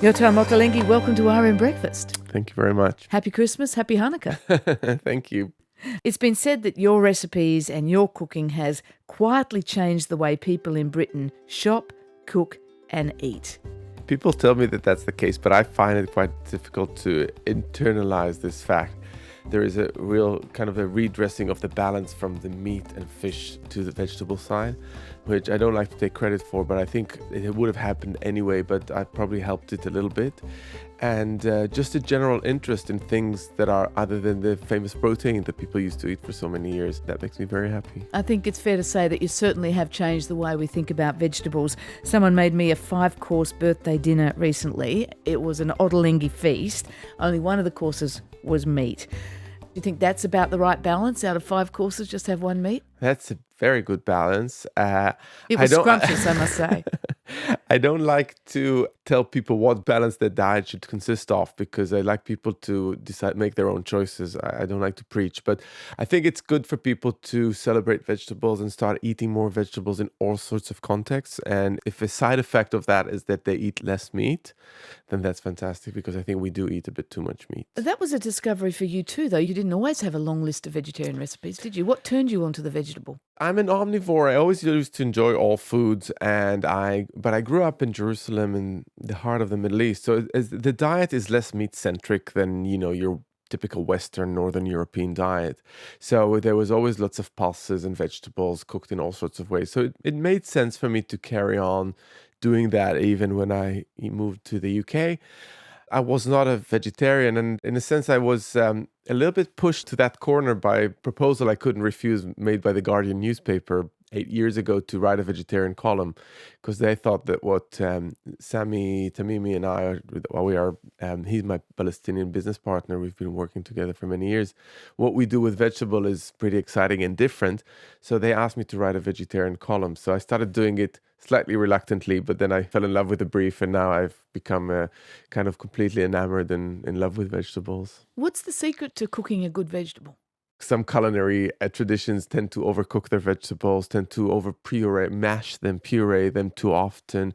Yotam Ottolenghi, welcome to RM Breakfast. Thank you very much. Happy Christmas, happy Hanukkah. Thank you. It's been said that your recipes and your cooking has quietly changed the way people in Britain shop, cook and eat. People tell me that that's the case, but I find it quite difficult to internalize this fact. There is a real kind of a redressing of the balance from the meat and fish to the vegetable side, which I don't like to take credit for, but I think it would have happened anyway, but I probably helped it a little bit. And just a general interest in things that are other than the famous protein that people used to eat for so many years. That makes me very happy. I think it's fair to say that you certainly have changed the way we think about vegetables. Someone made me a 5-course birthday dinner recently. It was an Ottolenghi feast. Only one of the courses was meat. Do you think that's about the right balance? Out of 5 courses, just have one meat? That's a very good balance. It was scrumptious, I must say. I don't like to tell people what balance their diet should consist of because I like people to make their own choices. I don't like to preach, but I think it's good for people to celebrate vegetables and start eating more vegetables in all sorts of contexts. And if a side effect of that is that they eat less meat, then that's fantastic because I think we do eat a bit too much meat. That was a discovery for you too, though. You didn't always have a long list of vegetarian recipes, did you? What turned you onto the vegetable? I'm an omnivore. I always used to enjoy all foods, but I grew up in Jerusalem in the heart of the Middle East. So the diet is less meat-centric than, your typical Western Northern European diet. So there was always lots of pulses and vegetables cooked in all sorts of ways. So it made sense for me to carry on doing that even when I moved to the UK. I was not a vegetarian, and in a sense I was a little bit pushed to that corner by a proposal I couldn't refuse made by the Guardian newspaper 8 years ago to write a vegetarian column, because they thought that what Sami Tamimi and I he's my Palestinian business partner. We've been working together for many years. What we do with vegetable is pretty exciting and different. So they asked me to write a vegetarian column. So I started doing it slightly reluctantly, but then I fell in love with the brief, and now I've become kind of completely enamored and in love with vegetables. What's the secret to cooking a good vegetable? Some culinary traditions tend to overcook their vegetables, tend to mash them, puree them too often.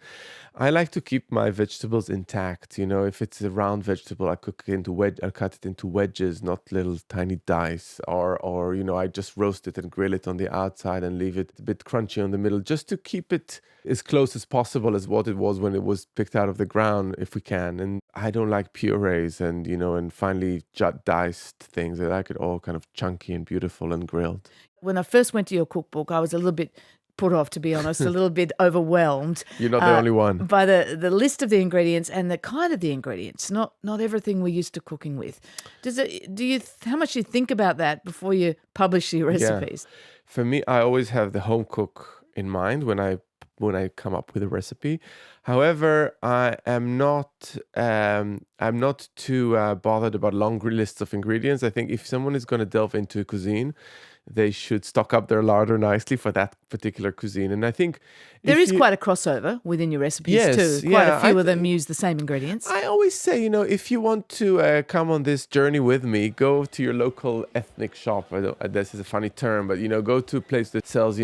I like to keep my vegetables intact. If it's a round vegetable, I cut it into wedges, not little tiny dice. Or I just roast it and grill it on the outside and leave it a bit crunchy on the middle, just to keep it as close as possible as what it was when it was picked out of the ground, if we can. And I don't like purees and finely diced things. I like it all kind of chunky and beautiful and grilled. When I first went to your cookbook, I was a little bit put off, to be honest, a little bit overwhelmed. You're not the only one. By the list of the ingredients and the kind of the ingredients, not everything we're used to cooking with. How much do you think about that before you publish your recipes? Yeah. For me, I always have the home cook in mind when I come up with a recipe. However, I'm not too bothered about long lists of ingredients. I think if someone is going to delve into cuisine, they should stock up their larder nicely for that particular cuisine. And I think there is quite a crossover within your recipes too. Quite a few of them use the same ingredients. I always say, if you want to come on this journey with me, go to your local ethnic shop. This is a funny term, but go to a place that sells,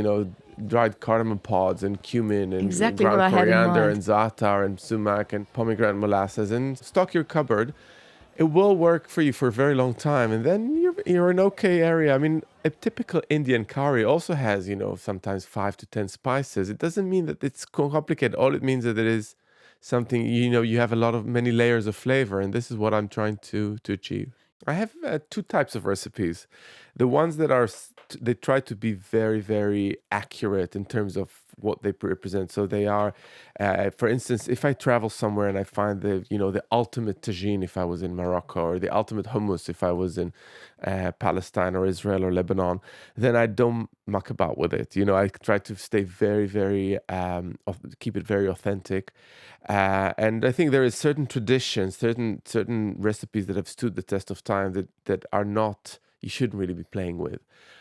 dried cardamom pods and cumin and ground coriander and za'atar and sumac and pomegranate molasses, and stock your cupboard. It will work for you for a very long time, and then you're in okay area. I mean, a typical Indian curry also has, sometimes 5 to 10 spices. It doesn't mean that it's complicated. All it means that it is something, you have many layers of flavor, and this is what I'm trying to achieve. I have 2 types of recipes. The ones that they try to be very, very accurate in terms of what they represent. So they are, for instance, if I travel somewhere and I find the ultimate tagine if I was in Morocco, or the ultimate hummus if I was in Palestine or Israel or Lebanon, then I don't muck about with it. I try to stay very, very, keep it very authentic. And I think there is certain traditions, certain recipes that have stood the test of time that are not, you shouldn't really be playing with.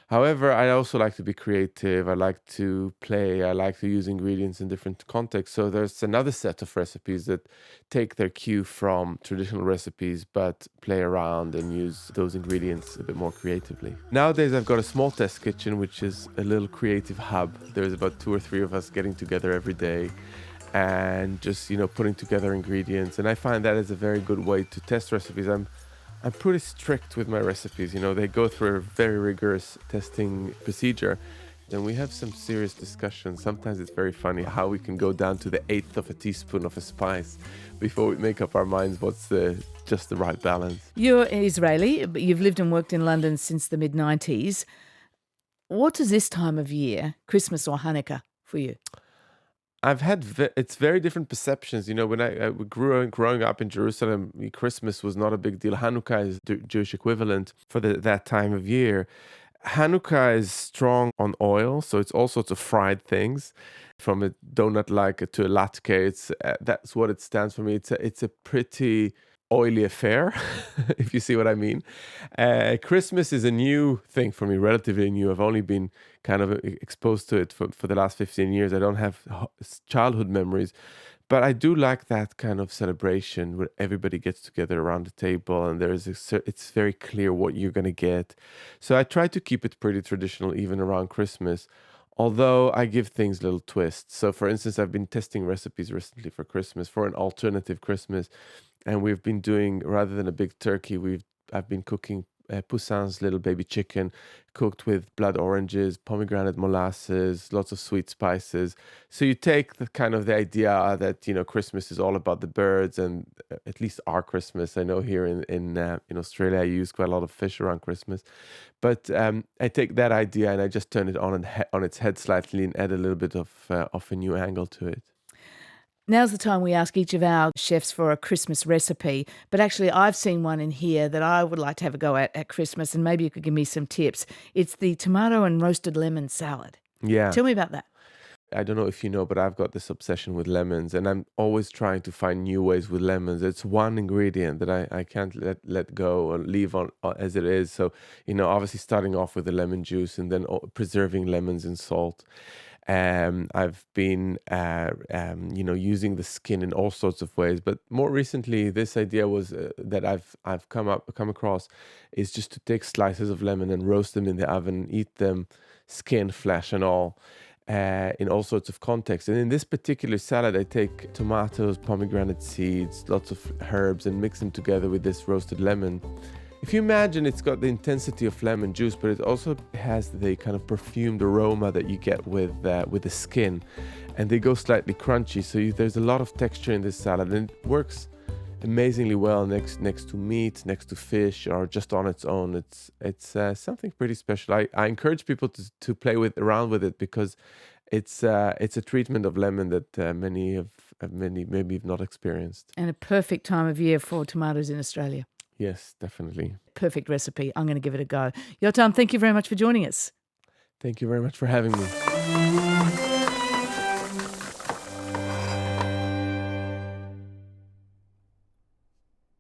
However, I also like to be creative. I like to play. I like to use ingredients in different contexts. So there's another set of recipes that take their cue from traditional recipes, but play around and use those ingredients a bit more creatively. Nowadays, I've got a small test kitchen, which is a little creative hub. There's about 2 or 3 of us getting together every day. and just, putting together ingredients. And I find that is a very good way to test recipes. I'm pretty strict with my recipes. They go through a very rigorous testing procedure. Then we have some serious discussions. Sometimes it's very funny how we can go down to the eighth of a teaspoon of a spice before we make up our minds what's just the right balance. You're Israeli, but you've lived and worked in London since the mid-90s. What is this time of year, Christmas or Hanukkah, for you? I've had it's very different perceptions. When I growing up in Jerusalem, Christmas was not a big deal. Hanukkah is the Jewish equivalent for that time of year. Hanukkah is strong on oil, so it's all sorts of fried things, from a donut like to a latke. That's what it stands for me. It's a pretty oily affair, if you see what I mean. Christmas is a new thing for me, relatively new. I've only been kind of exposed to it for the last 15 years. I don't have childhood memories, but I do like that kind of celebration where everybody gets together around the table and it's very clear what you're going to get. So I try to keep it pretty traditional even around Christmas, although I give things little twists. So for instance, I've been testing recipes recently for Christmas, for an alternative Christmas. And we've been doing, rather than a big turkey, I've been cooking Poussin's little baby chicken, cooked with blood oranges, pomegranate molasses, lots of sweet spices. So you take the idea that Christmas is all about the birds, and at least our Christmas. I know here in Australia, I use quite a lot of fish around Christmas, but I take that idea and I just turn it on its head slightly and add a little bit of a new angle to it. Now's the time we ask each of our chefs for a Christmas recipe, but actually I've seen one in here that I would like to have a go at Christmas, and maybe you could give me some tips. It's the tomato and roasted lemon salad. Yeah. Tell me about that. I don't know if you know, but I've got this obsession with lemons, and I'm always trying to find new ways with lemons. It's one ingredient that I can't let go or leave on as it is. So, obviously starting off with the lemon juice and then preserving lemons in salt. I've been, using the skin in all sorts of ways, but more recently, this idea was that I've come across is just to take slices of lemon and roast them in the oven, eat them, skin, flesh, and all, in all sorts of contexts. And in this particular salad, I take tomatoes, pomegranate seeds, lots of herbs, and mix them together with this roasted lemon. If you imagine, it's got the intensity of lemon juice, but it also has the kind of perfumed aroma that you get with the skin, and they go slightly crunchy. So there's a lot of texture in this salad, and it works amazingly well next to meat, next to fish, or just on its own. It's something pretty special. I encourage people to play around with it, because it's a treatment of lemon that many maybe have not experienced. And a perfect time of year for tomatoes in Australia. Yes, definitely. Perfect recipe. I'm going to give it a go. Yotam, thank you very much for joining us. Thank you very much for having me.